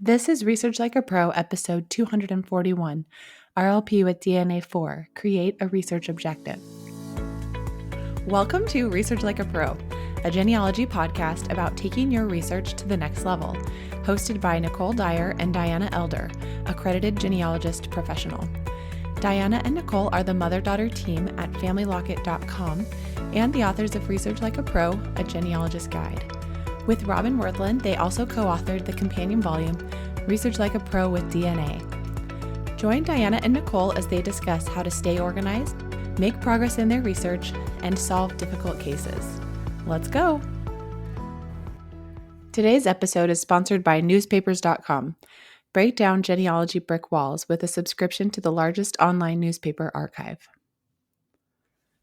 This is Research Like a Pro, episode 241, RLP with DNA4, Create a Research Objective. Welcome to Research Like a Pro, a genealogy podcast about taking your research to the next level, hosted by Nicole Dyer and Diana Elder, accredited genealogist professional. Diana and Nicole are the mother-daughter team at FamilyLocket.com and the authors of Research Like a Pro, a genealogist guide. With Robin Worthland, they also co-authored the companion volume, Research Like a Pro with DNA. Join Diana and Nicole as they discuss how to stay organized, make progress in their research, and solve difficult cases. Let's go! Today's episode is sponsored by newspapers.com. Break down genealogy brick walls with a subscription to the largest online newspaper archive.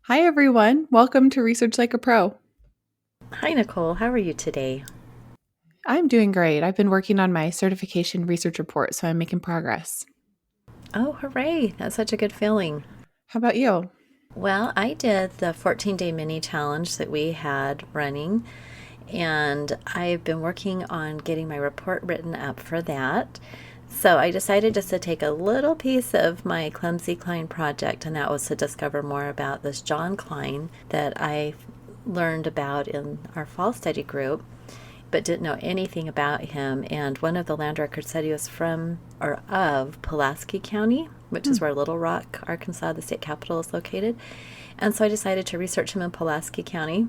Hi everyone, welcome to Research Like a Pro. Hi, Nicole. How are you today? I'm doing great. I've been working on my certification research report, so I'm making progress. Oh, hooray. That's such a good feeling. How about you? Well, I did the 14-day mini challenge that we had running, and I've been working on getting my report written up for that. So I decided just to take a little piece of my Clumsy Klein project, and that was to discover more about this John Klein that I learned about in our fall study group, but didn't know anything about him. And one of the land records said he was from or of Pulaski County, which is where Little Rock, Arkansas, the state capital, is located. And so I decided to research him in Pulaski County,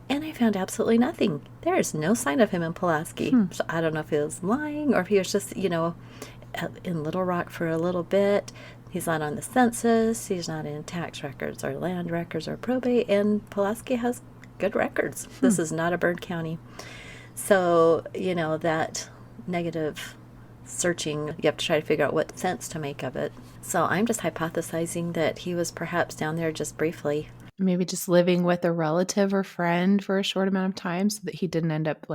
and I found absolutely nothing. There is no sign of him in Pulaski. So I don't know if he was lying or if he was just, in Little Rock for a little bit. He's not on the census. He's not in tax records or land records or probate. And Pulaski has good records. This is not a bird county. So, that negative searching, you have to try to figure out what sense to make of it. So I'm just hypothesizing that he was perhaps down there just briefly. Maybe just living with a relative or friend for a short amount of time so that he didn't end up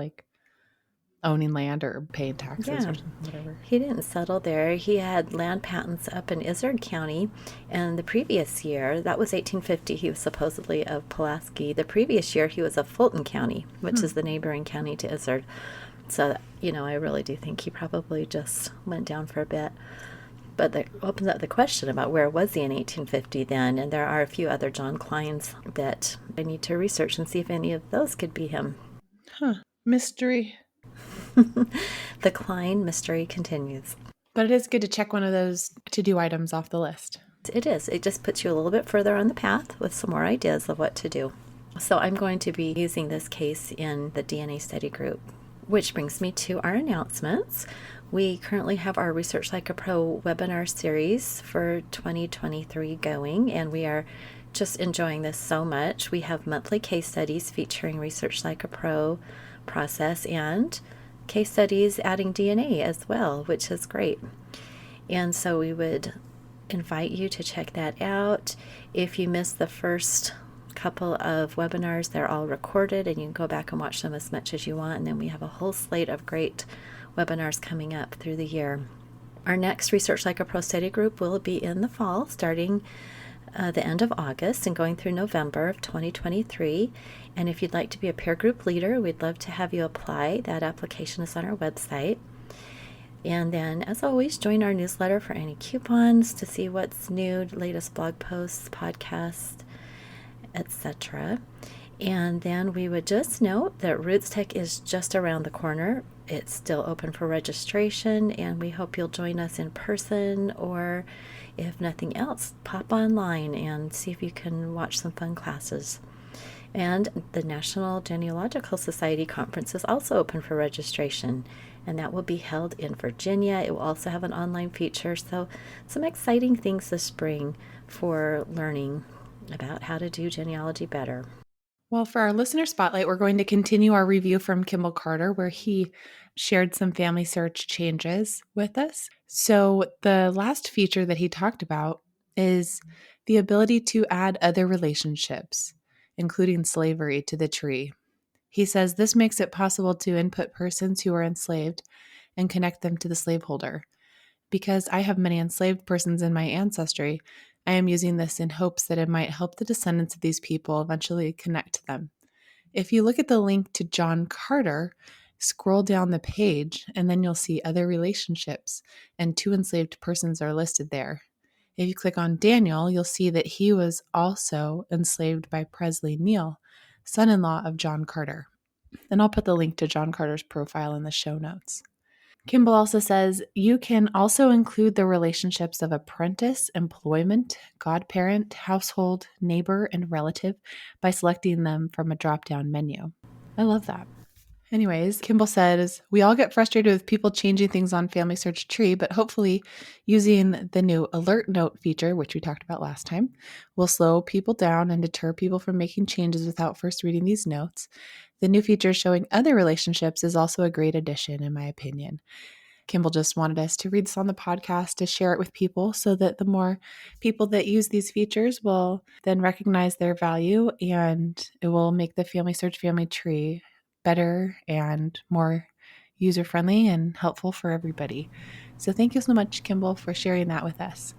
owning land or paying taxes or something, whatever. He didn't settle there. He had land patents up in Izard County, and the previous year, that was 1850, he was supposedly of Pulaski. The previous year, he was of Fulton County, which is the neighboring county to Izard. So, I really do think he probably just went down for a bit. But that opens up the question about where was he in 1850 then, and there are a few other John Kleins that I need to research and see if any of those could be him. Mystery. The Klein mystery continues. But it is good to check one of those to-do items off the list. It is. It just puts you a little bit further on the path with some more ideas of what to do. So I'm going to be using this case in the DNA study group, which brings me to our announcements. We currently have our Research Like a Pro webinar series for 2023 going, and we are just enjoying this so much. We have monthly case studies featuring Research Like a Pro process and case studies adding DNA as well, which is great. And so we would invite you to check that out. If you missed the first couple of webinars, they're all recorded and you can go back and watch them as much as you want. And then we have a whole slate of great webinars coming up through the year. Our next Research Like a Pro study group will be in the fall, starting the end of August and going through November of 2023. And if you'd like to be a peer group leader, we'd love to have you apply. That application is on our website. And then, as always, join our newsletter for any coupons to see what's new, latest blog posts, podcasts, etc. And then we would just note that Roots Tech is just around the corner. It's still open for registration, and we hope you'll join us in person, or if nothing else, pop online and see if you can watch some fun classes. And the National Genealogical Society Conference is also open for registration, and that will be held in Virginia. It will also have an online feature, so some exciting things this spring for learning about how to do genealogy better. Well, for our listener spotlight, we're going to continue our review from Kimball Carter, where he shared some family search changes with us. So the last feature that he talked about is the ability to add other relationships, including slavery, to the tree. He says this makes it possible to input persons who are enslaved and connect them to the slaveholder. Because I have many enslaved persons in my ancestry, I am using this in hopes that it might help the descendants of these people eventually connect to them. If you look at the link to John Carter, Scroll down the page, and then you'll see other relationships, and 2 enslaved persons are listed there. If you click on Daniel, you'll see that he was also enslaved by Presley Neal, son in law of John Carter. And I'll put the link to John Carter's profile in the show notes. Kimball also says you can also include the relationships of apprentice, employment, godparent, household, neighbor, and relative by selecting them from a drop down menu. I love that. Anyways, Kimball says, we all get frustrated with people changing things on Family Search Tree, but hopefully using the new alert note feature, which we talked about last time, will slow people down and deter people from making changes without first reading these notes. The new feature showing other relationships is also a great addition, in my opinion. Kimball just wanted us to read this on the podcast to share it with people so that the more people that use these features will then recognize their value, and it will make the Family Search Family Tree better and more user-friendly and helpful for everybody. So thank you so much, Kimball, for sharing that with us.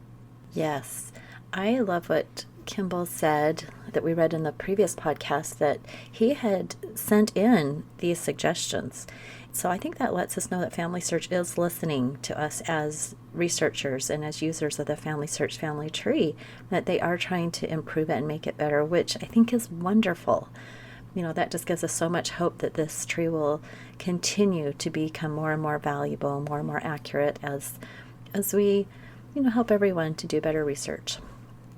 Yes, I love what Kimball said that we read in the previous podcast, that he had sent in these suggestions. So I think that lets us know that Family Search is listening to us as researchers and as users of the Family Search Family Tree, that they are trying to improve it and make it better, which I think is wonderful. That just gives us so much hope that this tree will continue to become more and more valuable, more and more accurate as we, help everyone to do better research.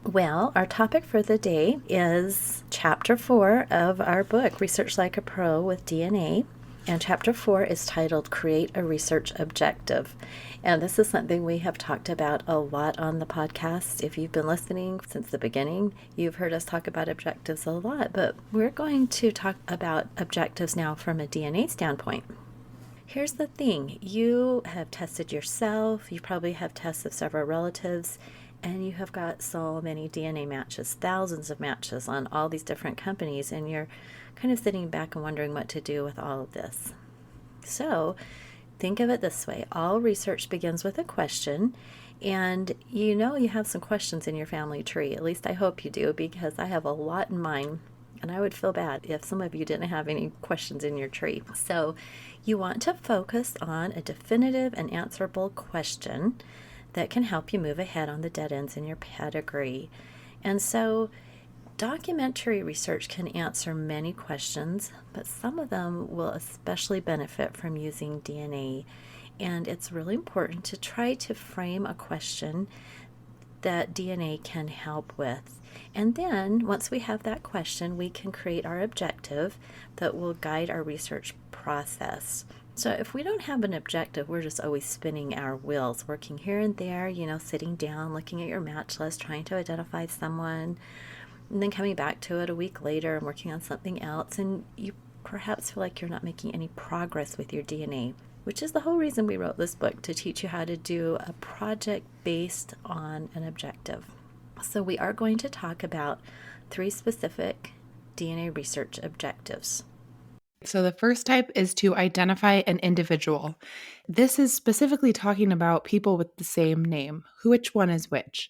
Well, our topic for the day is Chapter 4 of our book, Research Like a Pro with DNA. And Chapter 4 is titled Create a Research Objective. And this is something we have talked about a lot on the podcast. If you've been listening since the beginning, you've heard us talk about objectives a lot. But we're going to talk about objectives now from a DNA standpoint. Here's the thing. You have tested yourself. You probably have tests of several relatives. And you have got so many DNA matches, thousands of matches on all these different companies, and you're kind of sitting back and wondering what to do with all of this. So think of it this way. All research begins with a question, and you have some questions in your family tree. At least I hope you do, because I have a lot in mine, and I would feel bad if some of you didn't have any questions in your tree. So you want to focus on a definitive and answerable question that can help you move ahead on the dead ends in your pedigree. And so documentary research can answer many questions, but some of them will especially benefit from using DNA. And it's really important to try to frame a question that DNA can help with. And then once we have that question, we can create our objective that will guide our research process. So if we don't have an objective, we're just always spinning our wheels, working here and there, sitting down, looking at your match list, trying to identify someone, and then coming back to it a week later and working on something else. And you perhaps feel like you're not making any progress with your DNA, which is the whole reason we wrote this book, to teach you how to do a project based on an objective. So we are going to talk about 3 specific DNA research objectives. So the first type is to identify an individual. This is specifically talking about people with the same name, which one is which.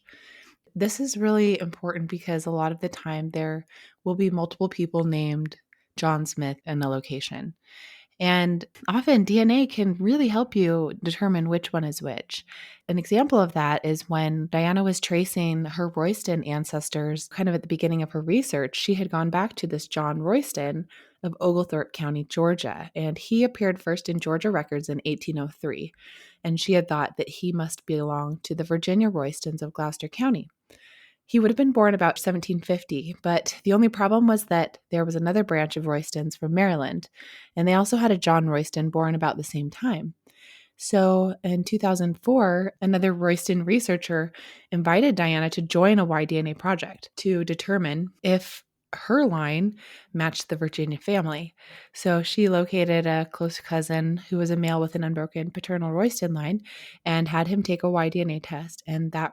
This is really important because a lot of the time there will be multiple people named John Smith in a location. And often DNA can really help you determine which one is which. An example of that is when Diana was tracing her Royston ancestors, kind of at the beginning of her research, she had gone back to this John Royston of Oglethorpe County, Georgia. And he appeared first in Georgia records in 1803. And she had thought that he must belong to the Virginia Roystons of Gloucester County. He would have been born about 1750, but the only problem was that there was another branch of Roystons from Maryland, and they also had a John Royston born about the same time. So in 2004, another Royston researcher invited Diana to join a Y-DNA project to determine if her line matched the Virginia family. So she located a close cousin who was a male with an unbroken paternal Royston line and had him take a Y-DNA test, and that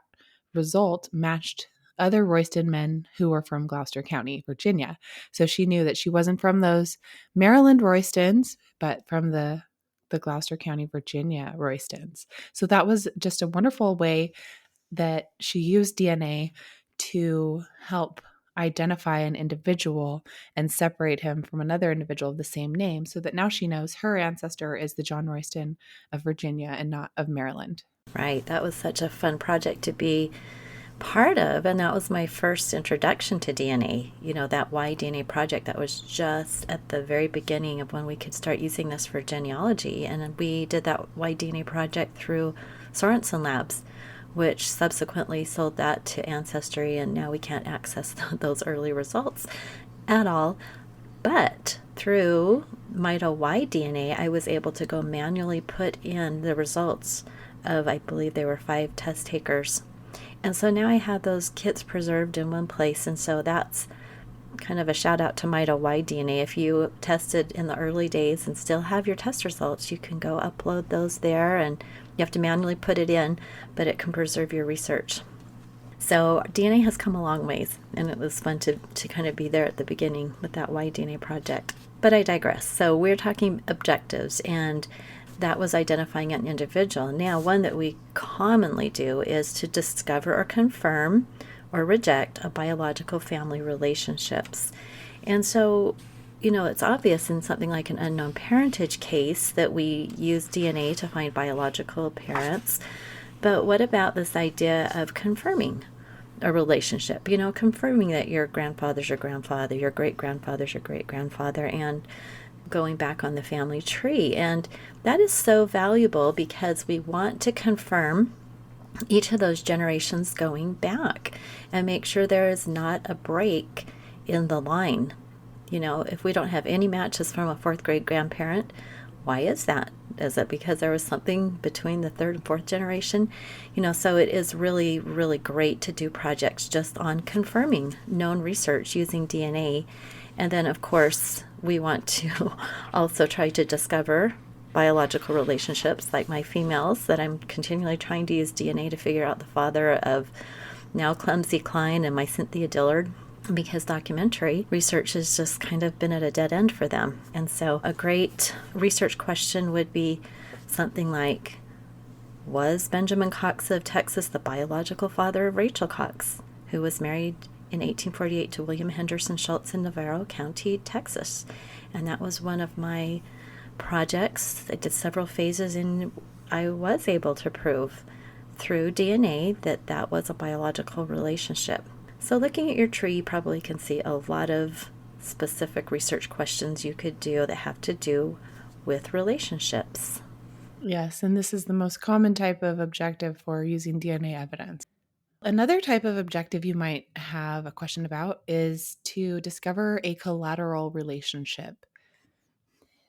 result matched other Royston men who were from Gloucester County, Virginia. So she knew that she wasn't from those Maryland Roystons, but from the Gloucester County, Virginia Roystons. So that was just a wonderful way that she used DNA to help identify an individual and separate him from another individual of the same name so that now she knows her ancestor is the John Royston of Virginia and not of Maryland. Right. That was such a fun project to be part of. And that was my first introduction to DNA. That Y-DNA project, that was just at the very beginning of when we could start using this for genealogy. And we did that Y-DNA project through Sorensen Labs, which subsequently sold that to Ancestry. And now we can't access those early results at all. But through MitoY-DNA, I was able to go manually put in the results of, I believe they were 5 test takers. And so now I have those kits preserved in one place. And so that's kind of a shout out to MitoY-DNA. If you tested in the early days and still have your test results, you can go upload those there, and you have to manually put it in, but it can preserve your research. So DNA has come a long ways, and it was fun to kind of be there at the beginning with that Y-DNA project. But I digress. So we're talking objectives, and that was identifying an individual. Now, one that we commonly do is to discover or confirm or reject a biological family relationships. And so, it's obvious in something like an unknown parentage case that we use DNA to find biological parents. But what about this idea of confirming a relationship? Confirming that your grandfather's your grandfather, your great-grandfather's your great-grandfather, and going back on the family tree. And that is so valuable because we want to confirm each of those generations going back and make sure there is not a break in the line. If we don't have any matches from a 4th grade grandparent, why is that? Is it because there was something between the 3rd and 4th generation? So it is really, really great to do projects just on confirming known research using DNA. And then, of course, we want to also try to discover biological relationships, like my females, that I'm continually trying to use DNA to figure out the father of now Clumsy Klein and my Cynthia Dillard, because documentary research has just kind of been at a dead end for them. And so a great research question would be something like, was Benjamin Cox of Texas the biological father of Rachel Cox, who was married in 1848 to William Henderson Schultz in Navarro County, Texas? And that was one of my projects. I did several phases, and I was able to prove through DNA that that was a biological relationship. So looking at your tree, you probably can see a lot of specific research questions you could do that have to do with relationships. Yes, and this is the most common type of objective for using DNA evidence. Another type of objective you might have a question about is to discover a collateral relationship.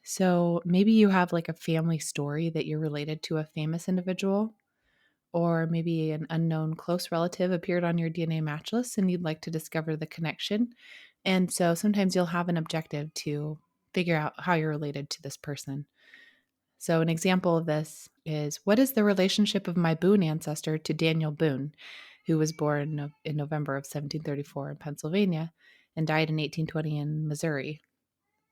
So maybe you have like a family story that you're related to a famous individual, or maybe an unknown close relative appeared on your DNA match list and you'd like to discover the connection. And so sometimes you'll have an objective to figure out how you're related to this person. So an example of this is, what is the relationship of my Boone ancestor to Daniel Boone, who was born in November of 1734 in Pennsylvania and died in 1820 in Missouri?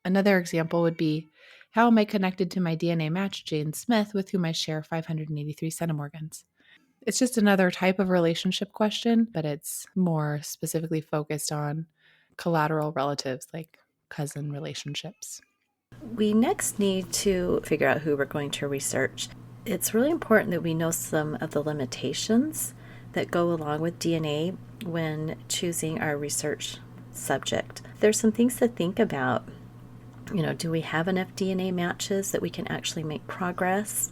Another example would be, how am I connected to my DNA match Jane Smith, with whom I share 583 centimorgans? It's just another type of relationship question, but it's more specifically focused on collateral relatives, like cousin relationships. We next need to figure out who we're going to research. It's really important that we know some of the limitations that go along with DNA when choosing our research subject. There's some things to think about. Do we have enough DNA matches that we can actually make progress?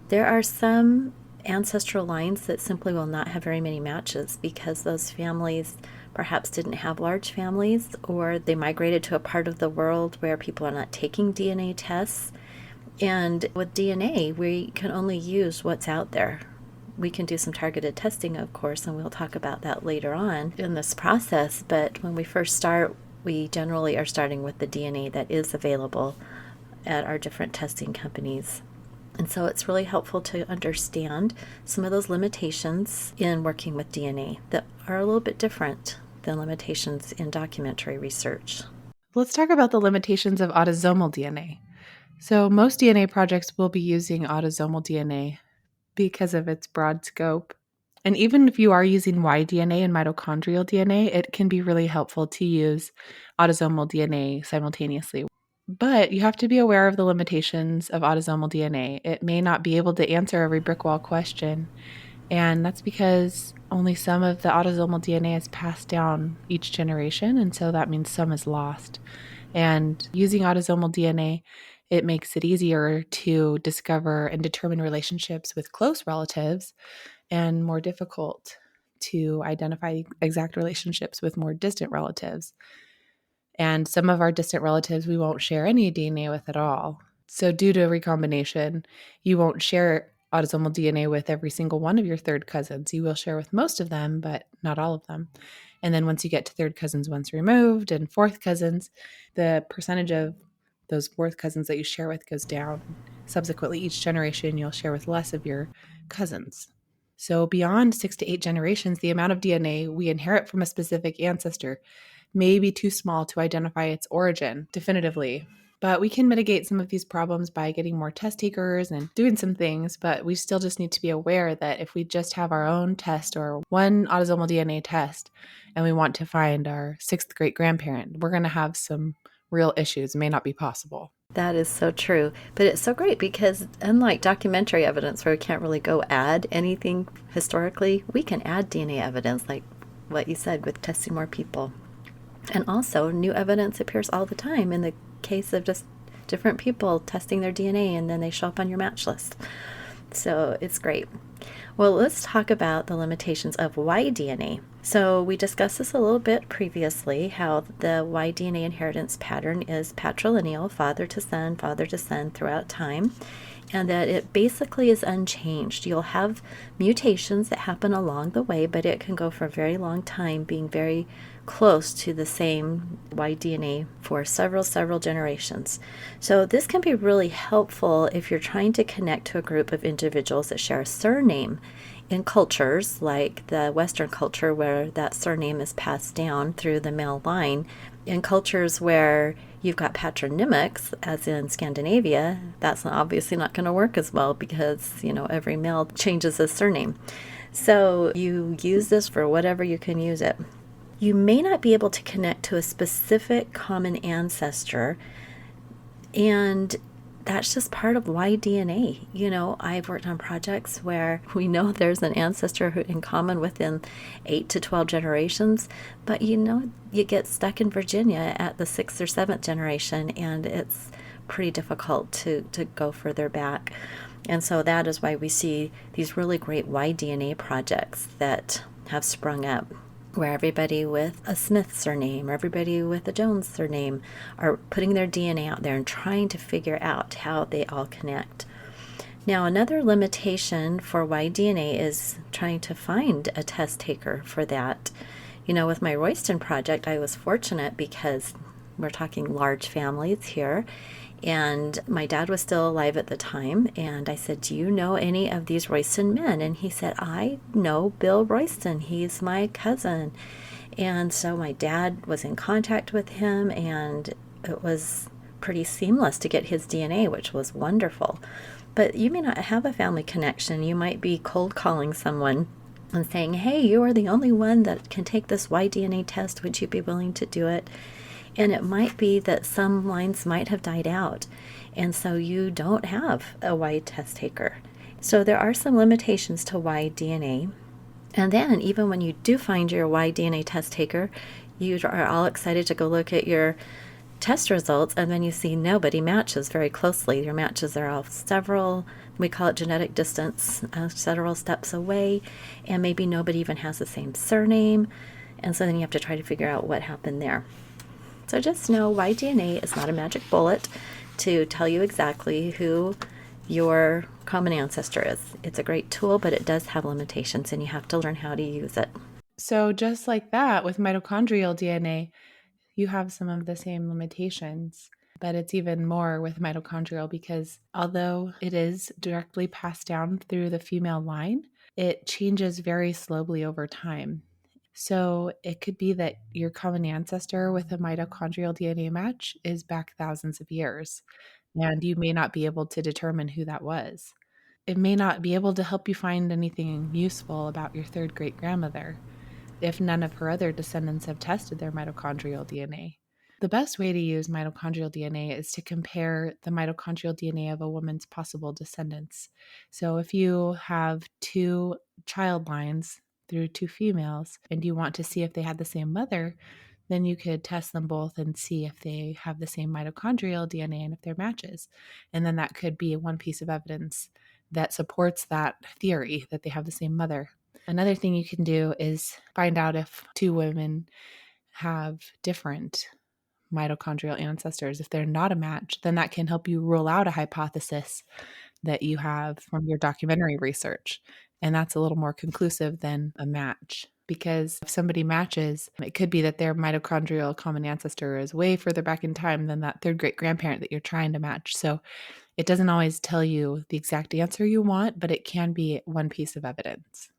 There are some ancestral lines that simply will not have very many matches because those families perhaps didn't have large families, or they migrated to a part of the world where people are not taking DNA tests. And with DNA, we can only use what's out there. We can do some targeted testing, of course, and we'll talk about that later on in this process. But when we first start, we generally are starting with the DNA that is available at our different testing companies. And so it's really helpful to understand some of those limitations in working with DNA that are a little bit different than limitations in documentary research. Let's talk about the limitations of autosomal DNA. So most DNA projects will be using autosomal DNA because of its broad scope And even if you are using Y-DNA and mitochondrial DNA, it can be really helpful to use autosomal DNA simultaneously. But you have to be aware of the limitations of autosomal DNA. It may not be able to answer every brick wall question, and that's because only some of the autosomal DNA is passed down each generation, and so that means some is lost. And using autosomal DNA, it makes it easier to discover and determine relationships with close relatives and more difficult to identify exact relationships with more distant relatives. And some of our distant relatives we won't share any DNA with at all. So, due to recombination, you won't share autosomal DNA with every single one of your third cousins. You will share with most of them, but not all of them. And then once you get to third cousins once removed and fourth cousins, the percentage of those fourth cousins that you share with goes down. Subsequently, each generation you'll share with less of your cousins. So, beyond 6 to 8 generations, the amount of DNA we inherit from a specific ancestor may be too small to identify its origin definitively. But we can mitigate some of these problems by getting more test takers and doing some things, but we still just need to be aware that if we just have our own test or one autosomal DNA test and we want to find our sixth great grandparent, we're going to have some real issues. It may not be possible. That is so true. But it's so great because unlike documentary evidence where we can't really go add anything historically, we can add DNA evidence like what you said with testing more people. And also, new evidence appears all the time in the case of just different people testing their DNA and then they show up on your match list. So it's great. Well, let's talk about the limitations of Y-DNA. So we discussed this a little bit previously, how the Y-DNA inheritance pattern is patrilineal, father to son throughout time, and that it basically is unchanged. You'll have mutations that happen along the way, but it can go for a very long time being very close to the same Y-DNA for several generations. So this can be really helpful if you're trying to connect to a group of individuals that share a surname in cultures like the Western culture where that surname is passed down through the male line. In cultures where you've got patronymics, as in Scandinavia, that's obviously not going to work as well because, every male changes his surname. So you use this for whatever you can use it. You may not be able to connect to a specific common ancestor, and that's just part of Y-DNA. I've worked on projects where we know there's an ancestor in common within 8 to 12 generations, but you get stuck in Virginia at the 6th or 7th generation, and it's pretty difficult to go further back. And so that is why we see these really great Y-DNA projects that have sprung up, where everybody with a Smith surname or everybody with a Jones surname are putting their DNA out there and trying to figure out how they all connect. Now, another limitation for Y-DNA is trying to find a test taker for that. With my Royston project, I was fortunate because we're talking large families here. And my dad was still alive at the time. And I said, "Do you know any of these Royston men?" And he said, "I know Bill Royston. He's my cousin." And so my dad was in contact with him, and it was pretty seamless to get his DNA, which was wonderful. But you may not have a family connection. You might be cold calling someone and saying, "Hey, you are the only one that can take this Y-DNA test. Would you be willing to do it?" And it might be that some lines might have died out, and so you don't have a Y test taker. So there are some limitations to Y-DNA. And then even when you do find your Y-DNA test taker, you are all excited to go look at your test results, and then you see nobody matches very closely. Your matches are all we call it genetic distance, several steps away, and maybe nobody even has the same surname. And so then you have to try to figure out what happened there. So just know Y-DNA is not a magic bullet to tell you exactly who your common ancestor is. It's a great tool, but it does have limitations, and you have to learn how to use it. So just like that, with mitochondrial DNA, you have some of the same limitations, but it's even more with mitochondrial because although it is directly passed down through the female line, it changes very slowly over time. So it could be that your common ancestor with a mitochondrial DNA match is back thousands of years, and you may not be able to determine who that was. It may not be able to help you find anything useful about your third great grandmother if none of her other descendants have tested their mitochondrial DNA. The best way to use mitochondrial DNA is to compare the mitochondrial DNA of a woman's possible descendants. So if you have two child lines through two females and you want to see if they had the same mother, then you could test them both and see if they have the same mitochondrial DNA and if they're matches. And then that could be one piece of evidence that supports that theory that they have the same mother. Another thing you can do is find out if two women have different mitochondrial ancestors. If they're not a match, then that can help you rule out a hypothesis that you have from your documentary research. And that's a little more conclusive than a match. Because if somebody matches, it could be that their mitochondrial common ancestor is way further back in time than that third great grandparent that you're trying to match. So it doesn't always tell you the exact answer you want, but it can be one piece of evidence.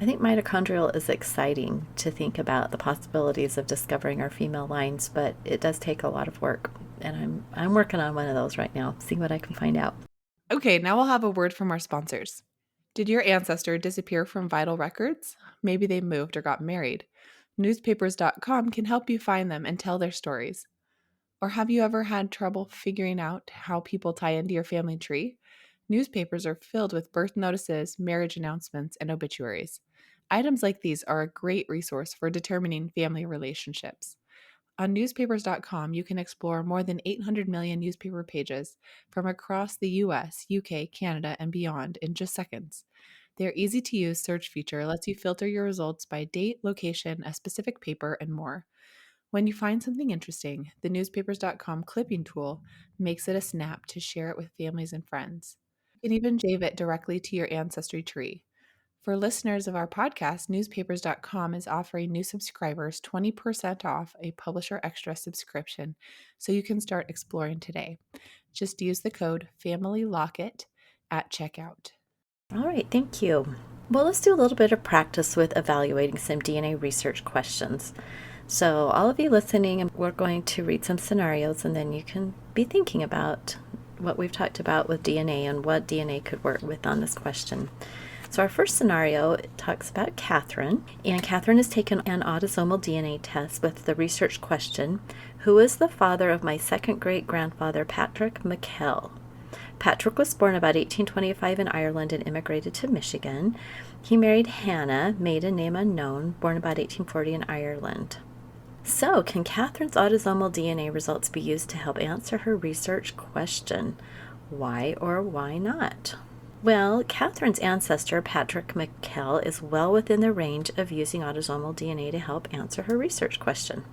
I think mitochondrial is exciting to think about the possibilities of discovering our female lines, but it does take a lot of work. And I'm working on one of those right now, see what I can find out. Okay, now we'll have a word from our sponsors. Did your ancestor disappear from vital records? Maybe they moved or got married. Newspapers.com can help you find them and tell their stories. Or have you ever had trouble figuring out how people tie into your family tree? Newspapers are filled with birth notices, marriage announcements, and obituaries. Items like these are a great resource for determining family relationships. On newspapers.com, you can explore more than 800 million newspaper pages from across the US, UK, Canada, and beyond in just seconds. Their easy to use search feature lets you filter your results by date, location, a specific paper, and more. When you find something interesting, the newspapers.com clipping tool makes it a snap to share it with families and friends. You can even save it directly to your ancestry tree. For listeners of our podcast, newspapers.com is offering new subscribers 20% off a Publisher Extra subscription, so you can start exploring today. Just use the code FamilyLocket at checkout. All right, thank you. Well, let's do a little bit of practice with evaluating some DNA research questions. So all of you listening, we're going to read some scenarios, and then you can be thinking about what we've talked about with DNA and what DNA could work with on this question. So our first scenario talks about Catherine, and Catherine has taken an autosomal DNA test with the research question, who is the father of my second great-grandfather, Patrick McKell? Patrick was born about 1825 in Ireland and immigrated to Michigan. He married Hannah, maiden name unknown, born about 1840 in Ireland. So, can Catherine's autosomal DNA results be used to help answer her research question? Why or why not? Well, Catherine's ancestor, Patrick McKell, is well within the range of using autosomal DNA to help answer her research question.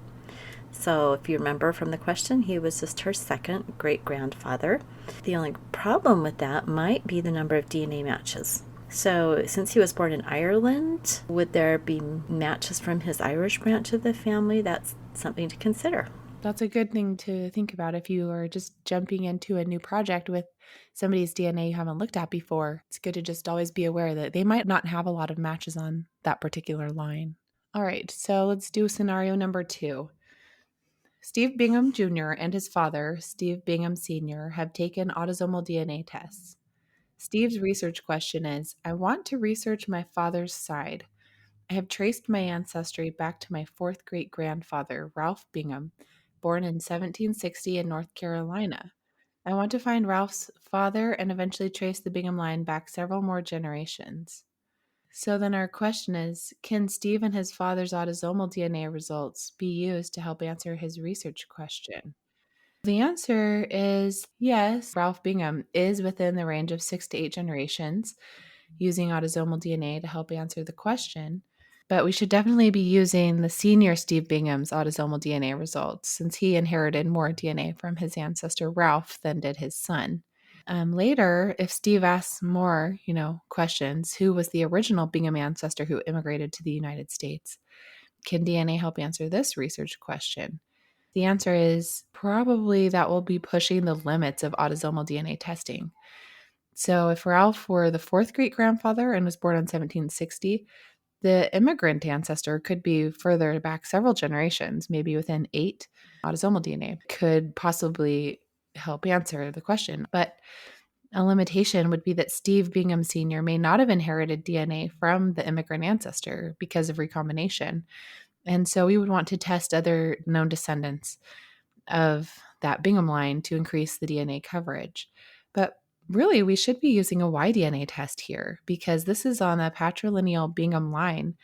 So if you remember from the question, he was just her second great-grandfather. The only problem with that might be the number of DNA matches. So since he was born in Ireland, would there be matches from his Irish branch of the family? That's something to consider. That's a good thing to think about if you are just jumping into a new project with somebody's DNA you haven't looked at before. It's good to just always be aware that they might not have a lot of matches on that particular line. All right, so let's do scenario number 2. Steve Bingham Jr. and his father, Steve Bingham Sr., have taken autosomal DNA tests. Steve's research question is, I want to research my father's side. I have traced my ancestry back to my fourth great-grandfather, Ralph Bingham, born in 1760 in North Carolina. I want to find Ralph's father and eventually trace the Bingham line back several more generations. So then our question is, can Steve and his father's autosomal DNA results be used to help answer his research question? The answer is yes. Ralph Bingham is within the range of 6 to 8 generations using autosomal DNA to help answer the question. But we should definitely be using the senior Steve Bingham's autosomal DNA results since he inherited more DNA from his ancestor Ralph than did his son. Later, if Steve asks more, questions, who was the original Bingham ancestor who immigrated to the United States? Can DNA help answer this research question? The answer is probably that will be pushing the limits of autosomal DNA testing. So if Ralph were the fourth great-grandfather and was born in 1760, the immigrant ancestor could be further back several generations, maybe within 8. Autosomal DNA could possibly help answer the question. But A limitation would be that Steve Bingham Sr. may not have inherited DNA from the immigrant ancestor because of recombination. And so we would want to test other known descendants of that Bingham line to increase the DNA coverage. But really, we should be using a Y-DNA test here because this is on a patrilineal Bingham line.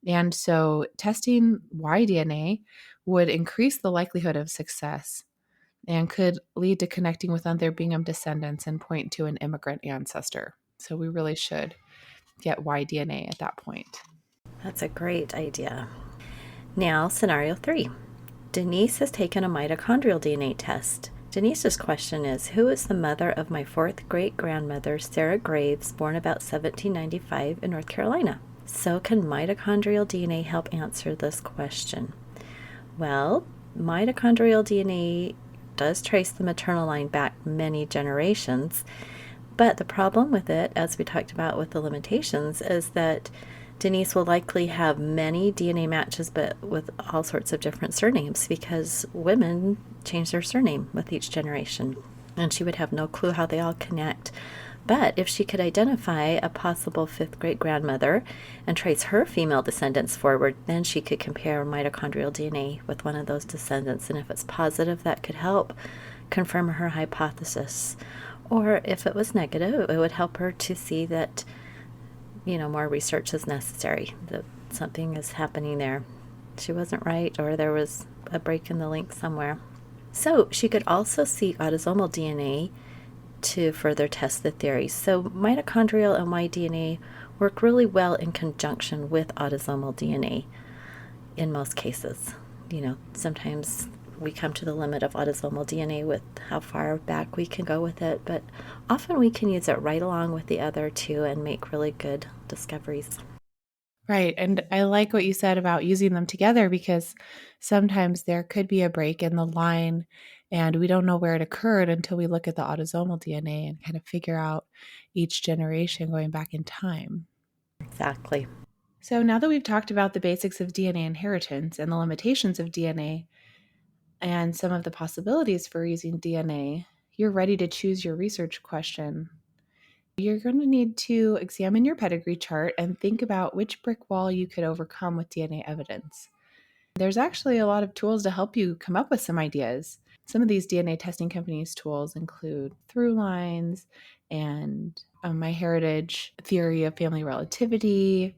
And so testing Y-DNA would increase the likelihood of success and could lead to connecting with other Bingham descendants and point to an immigrant ancestor. So we really should get Y-DNA at that point. That's a great idea. Now, scenario 3. Denise has taken a mitochondrial DNA test. Denise's question is, who is the mother of my fourth great-grandmother, Sarah Graves, born about 1795 in North Carolina? So can mitochondrial DNA help answer this question? Well, mitochondrial DNA does trace the maternal line back many generations, but the problem with it, as we talked about with the limitations, is that Denise will likely have many DNA matches, but with all sorts of different surnames because women change their surname with each generation, and she would have no clue how they all connect. But if she could identify a possible fifth great-grandmother and trace her female descendants forward, then she could compare mitochondrial DNA with one of those descendants, and if it's positive, that could help confirm her hypothesis. Or if it was negative, it would help her to see that more research is necessary, that something is happening there. She wasn't right, or there was a break in the link somewhere. So she could also seek autosomal DNA to further test the theory. So mitochondrial and Y-DNA work really well in conjunction with autosomal DNA in most cases. Sometimes we come to the limit of autosomal DNA with how far back we can go with it, but often we can use it right along with the other two and make really good discoveries. Right. And I like what you said about using them together because sometimes there could be a break in the line and we don't know where it occurred until we look at the autosomal DNA and kind of figure out each generation going back in time. Exactly. So now that we've talked about the basics of DNA inheritance and the limitations of DNA and some of the possibilities for using DNA, you're ready to choose your research question. You're going to need to examine your pedigree chart and think about which brick wall you could overcome with DNA evidence. There's actually a lot of tools to help you come up with some ideas. Some of these DNA testing companies' tools include through lines and MyHeritage theory of family relativity.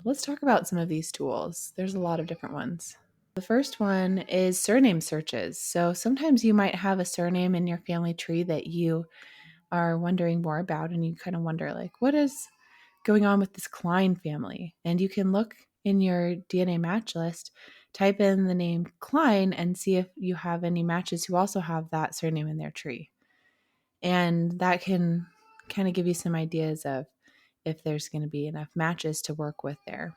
Let's talk about some of these tools. There's a lot of different ones. The first one is surname searches. So sometimes you might have a surname in your family tree that you are wondering more about, and you kind of wonder, like, what is going on with this Klein family? And you can look in your DNA match list, type in the name Klein, and see if you have any matches who also have that surname in their tree. And that can kind of give you some ideas of if there's going to be enough matches to work with there.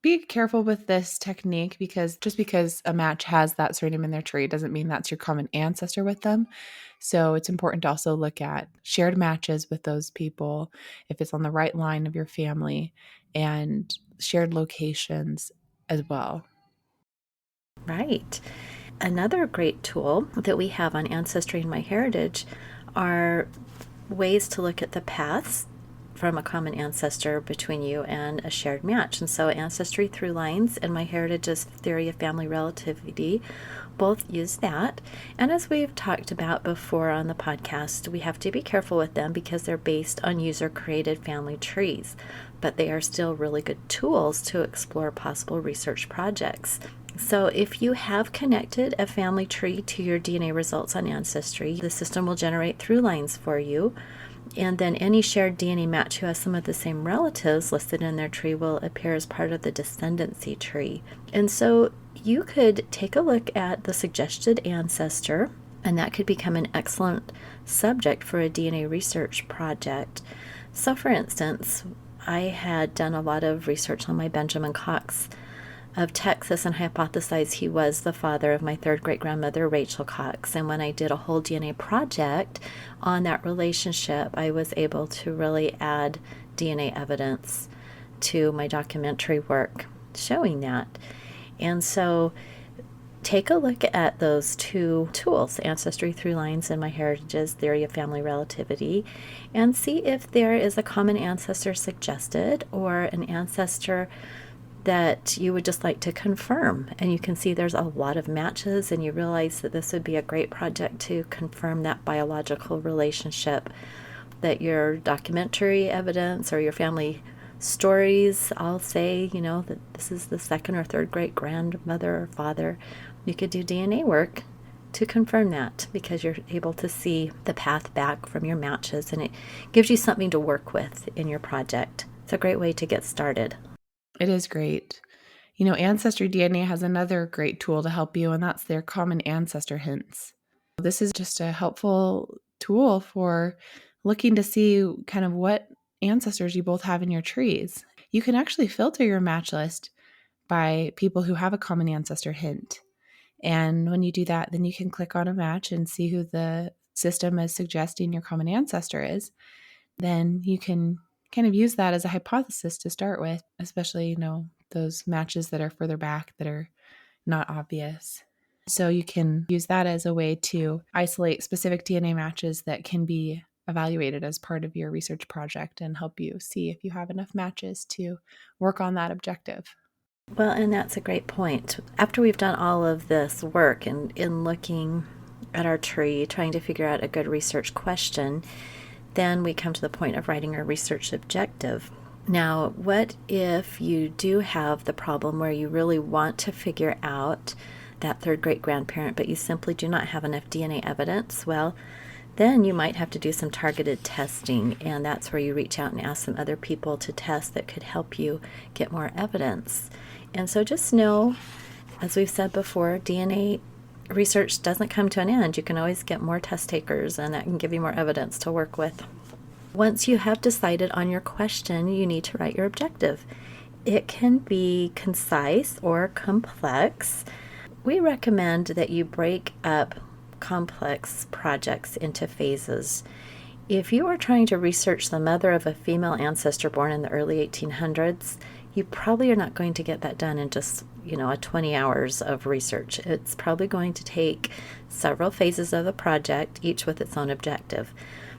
Be careful with this technique because just because a match has that surname in their tree doesn't mean that's your common ancestor with them. So it's important to also look at shared matches with those people, if it's on the right line of your family, and shared locations as well. Right. Another great tool that we have on Ancestry and MyHeritage are ways to look at the paths from a common ancestor between you and a shared match. And so Ancestry Through Lines and MyHeritage's theory of family relativity both use that. And as we've talked about before on the podcast, we have to be careful with them because they're based on user-created family trees, but they are still really good tools to explore possible research projects. So if you have connected a family tree to your DNA results on Ancestry, the system will generate through lines for you. And then any shared DNA match who has some of the same relatives listed in their tree will appear as part of the descendancy tree. And so you could take a look at the suggested ancestor, and that could become an excellent subject for a DNA research project. So for instance, I had done a lot of research on my Benjamin Cox of Texas and hypothesized he was the father of my third great-grandmother, Rachel Cox. And when I did a whole DNA project on that relationship, I was able to really add DNA evidence to my documentary work showing that. And so take a look at those two tools, Ancestry Through Lines and MyHeritage's Theory of Family Relativity, and see if there is a common ancestor suggested or an ancestor that you would just like to confirm. And you can see there's a lot of matches, and you realize that this would be a great project to confirm that biological relationship, that your documentary evidence or your family stories all say, that this is the second or third great grandmother or father. You could do DNA work to confirm that, because you're able to see the path back from your matches, and it gives you something to work with in your project. It's a great way to get started. It is great. Ancestry DNA has another great tool to help you, and that's their common ancestor hints. This is just a helpful tool for looking to see kind of what ancestors you both have in your trees. You can actually filter your match list by people who have a common ancestor hint. And when you do that, then you can click on a match and see who the system is suggesting your common ancestor is. Then you can kind of use that as a hypothesis to start with, especially, those matches that are further back that are not obvious. So you can use that as a way to isolate specific DNA matches that can be evaluated as part of your research project and help you see if you have enough matches to work on that objective. Well, and that's a great point. After we've done all of this work in looking at our tree, trying to figure out a good research question, then we come to the point of writing our research objective. Now, what if you do have the problem where you really want to figure out that third great grandparent, but you simply do not have enough DNA evidence? Well, then you might have to do some targeted testing, and that's where you reach out and ask some other people to test that could help you get more evidence. And so just know, as we've said before, DNA research doesn't come to an end. You can always get more test takers, and that can give you more evidence to work with. Once you have decided on your question, you need to write your objective. It can be concise or complex. We recommend that you break up complex projects into phases. If you are trying to research the mother of a female ancestor born in the early 1800s, you probably are not going to get that done in just, 20 hours of research. It's probably going to take several phases of the project, each with its own objective.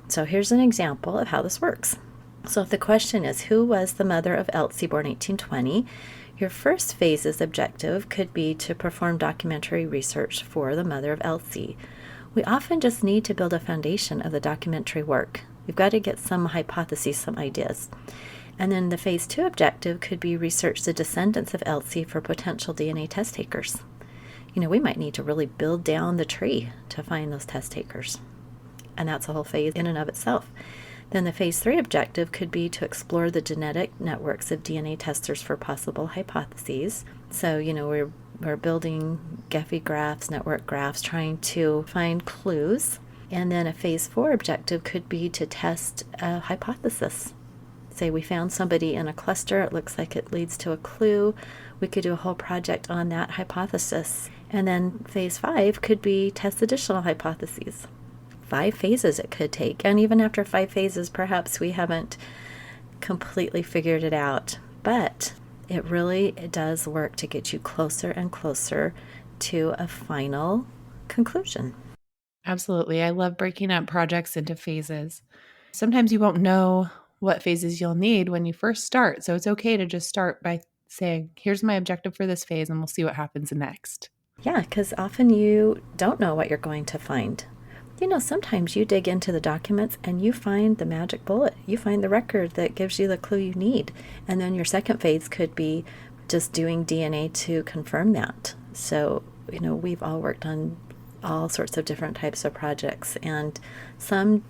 So here's an example of how this works. So if the question is, who was the mother of Elsie born 1820? Your first phase's objective could be to perform documentary research for the mother of Elsie. We often just need to build a foundation of the documentary work. We've got to get some hypotheses, some ideas. And then the phase 2 objective could be research the descendants of Elsie for potential DNA test takers. We might need to really build down the tree to find those test takers. And that's a whole phase in and of itself. Then the phase 3 objective could be to explore the genetic networks of DNA testers for possible hypotheses. So, we're building Gephi graphs, network graphs, trying to find clues. And then a phase 4 objective could be to test a hypothesis. Say we found somebody in a cluster, it looks like it leads to a clue. We could do a whole project on that hypothesis. And then phase 5 could be test additional hypotheses. 5 phases it could take, and even after 5 phases, perhaps we haven't completely figured it out, but it does work to get you closer and closer to a final conclusion. Absolutely. I love breaking up projects into phases. Sometimes you won't know what phases you'll need when you first start, so it's okay to just start by saying, here's my objective for this phase, and we'll see what happens next. Yeah, because often you don't know what you're going to find. Sometimes you dig into the documents and you find the magic bullet. You find the record that gives you the clue you need. And then your second phase could be just doing DNA to confirm that. So, we've all worked on all sorts of different types of projects, and some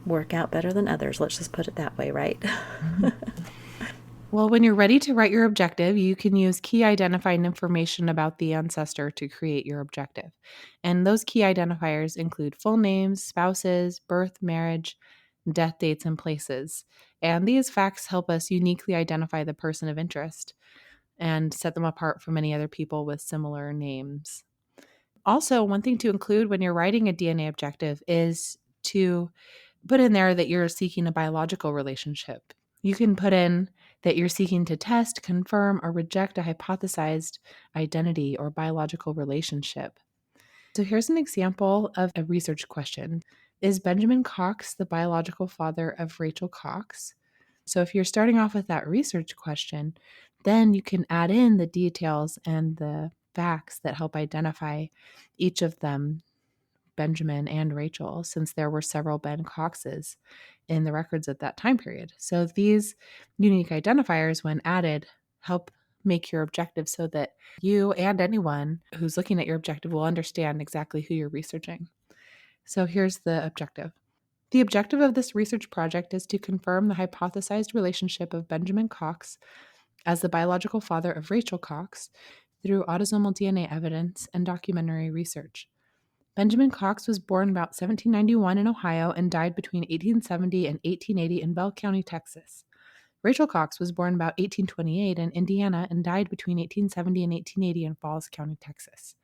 work out better than others. Let's just put it that way, right? Well, when you're ready to write your objective, you can use key identifying information about the ancestor to create your objective. And those key identifiers include full names, spouses, birth, marriage, death dates, and places. And these facts help us uniquely identify the person of interest and set them apart from any other people with similar names. Also, one thing to include when you're writing a DNA objective is to put in there that you're seeking a biological relationship. You can put in that you're seeking to test, confirm, or reject a hypothesized identity or biological relationship. So here's an example of a research question. Is Benjamin Cox the biological father of Rachel Cox? So if you're starting off with that research question, then you can add in the details and the facts that help identify each of them, Benjamin and Rachel, since there were several Ben Coxes in the records at that time period. So these unique identifiers, when added, help make your objective so that you and anyone who's looking at your objective will understand exactly who you're researching. So here's the objective. The objective of this research project is to confirm the hypothesized relationship of Benjamin Cox as the biological father of Rachel Cox through autosomal DNA evidence and documentary research. Benjamin Cox was born about 1791 in Ohio and died between 1870 and 1880 in Bell County, Texas. Rachel Cox was born about 1828 in Indiana and died between 1870 and 1880 in Falls County, Texas.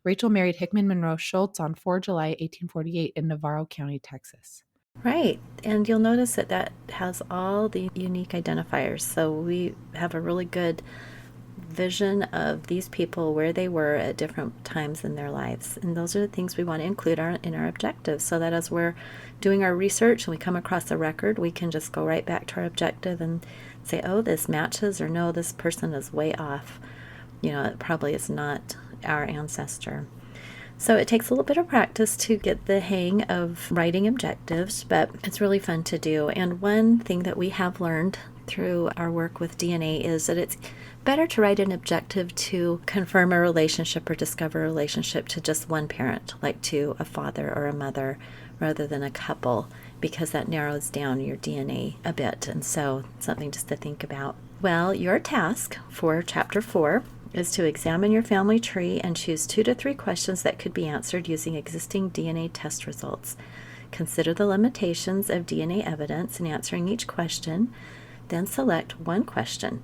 Rachel married Hickman Monroe Schultz on 4 July 1848 in Navarro County, Texas. Right. And you'll notice that that has all the unique identifiers. So we have a really good vision of these people, where they were at different times in their lives. And those are the things we want to include in our objectives, so that as we're doing our research and we come across a record, we can just go right back to our objective and say, oh, this matches, or no, this person is way off. It probably is not our ancestor. So it takes a little bit of practice to get the hang of writing objectives, but it's really fun to do. And one thing that we have learned through our work with DNA is that it's better to write an objective to confirm a relationship or discover a relationship to just one parent, like to a father or a mother, rather than a couple, because that narrows down your DNA a bit. And so something just to think about. Well, your task for Chapter 4 is to examine your family tree and choose 2 to 3 questions that could be answered using existing DNA test results. Consider the limitations of DNA evidence in answering each question, then select one question.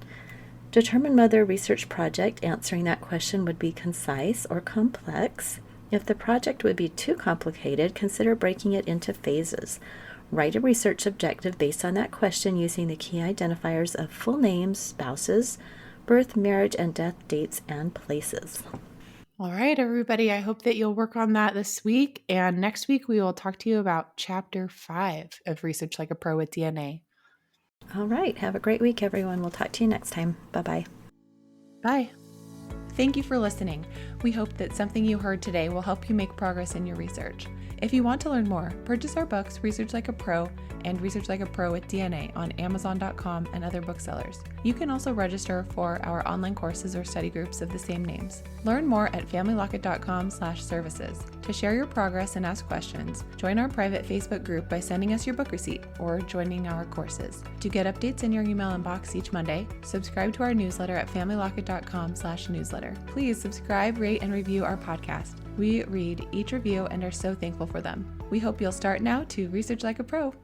Determine whether a research project answering that question would be concise or complex. If the project would be too complicated, consider breaking it into phases. Write a research objective based on that question using the key identifiers of full names, spouses, birth, marriage, and death dates and places. All right, everybody. I hope that you'll work on that this week. And next week, we will talk to you about Chapter 5 of Research Like a Pro with DNA. All right. Have a great week, everyone. We'll talk to you next time. Bye-bye. Bye. Thank you for listening. We hope that something you heard today will help you make progress in your research. If you want to learn more, purchase our books, Research Like a Pro and Research Like a Pro with DNA on Amazon.com and other booksellers. You can also register for our online courses or study groups of the same names. Learn more at familylocket.com/services. To share your progress and ask questions, join our private Facebook group by sending us your book receipt or joining our courses. To get updates in your email inbox each Monday, subscribe to our newsletter at familylocket.com/newsletter. Please subscribe, rate, and review our podcast. We read each review and are so thankful for them. We hope you'll start now to research like a pro.